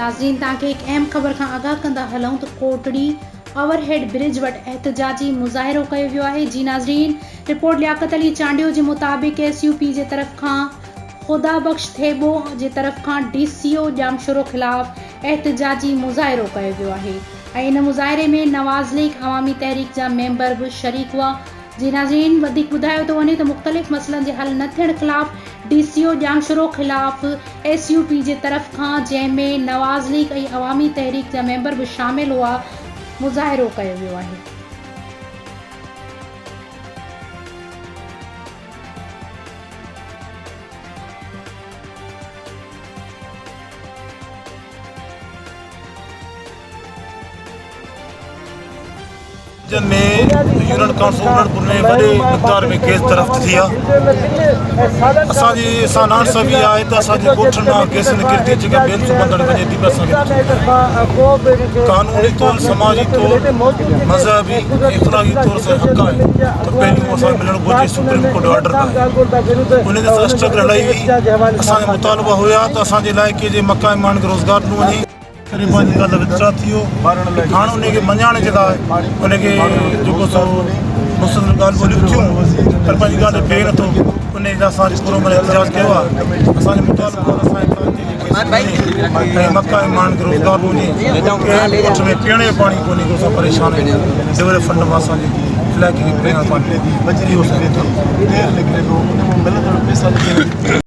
नाज़रीन तव्हांखे हिकु अहम ख़बर खां आगाह कंदा हलूं त कोटड़ी ओवरहेड ब्रिज वटि एहतजाजी मुज़ाहिरो कयो वियो आहे। जी नाज़रीन, रिपोर्ट लियाकत अली चांडियो जे मुताबिक़ SUP जे तरफ़ खां ख़ुदा बख़्श थेबो जे तरफ़ खां DCO ॼामशुरो ख़िलाफ़ एहतजाजी मुज़ाहिरो कयो वियो आहे ऐं इन मुज़ाहिरे में नवाज़ लीग अवामी तहरीक जा मेंबर बि शरीक हुआ। जी नाज़रीन, वधीक ॿुधायो थो वञे त मुख़्तलिफ़ मसइलनि जे हल न थियण ख़िलाफ़ DCO ॼामशुरो ख़िलाफ़ SUP जे तरफ़ खां, जंहिंमें नवाज़ लीग ऐं अवामी तहरीक जा मेंबर बि शामिल हुआ, मुज़ाहिरो कयो वियो आहे। में यूनियन काउंसिल उड़नपुर में वॾे मिक़दार में गैस तरफ़ थी आहे। असांजी सानान सभी आहे त असांजे ॻोठनि मां गैस निकिरे थी, जेका ॿियनि सुबंदड़ वञे थी। कानूनी तौर, समाजी तौर, मज़हबी, इख़्लाक़ी तौर सां हक़ आहे त पहिरियों असां मिलणु घुरिजे। सुप्रीम कोर्ट जो ऑर्डर आहे, उन ते असां स्ट्रगल लड़ाई हुई। असांजा मुतालबा हुया त असांजे इलाइक़े जे मकान माण्हुनि खे रोज़गार ॾिनो वञे। फिर पंहिंजी ॻाल्हि वितरा थी वियो। हाणे उनखे मञाइण जे लाइ उनखे जेको सो मुस्तक़िल ॻाल्हि ॿोलियूं थियूं, पर पंहिंजी ॻाल्हि ॿिए नथो। उन जा असांजे पूरो मन एहतजाज कयो आहे। असांजे मुतालबो ऐं मकान माण्हुनि खे रोज़गार हुजे, ॻोठ में पीअण जो पाणी कोन्हे, को असां परेशान आहियूं। सिविल फंड मां असांजे इलाइक़े खे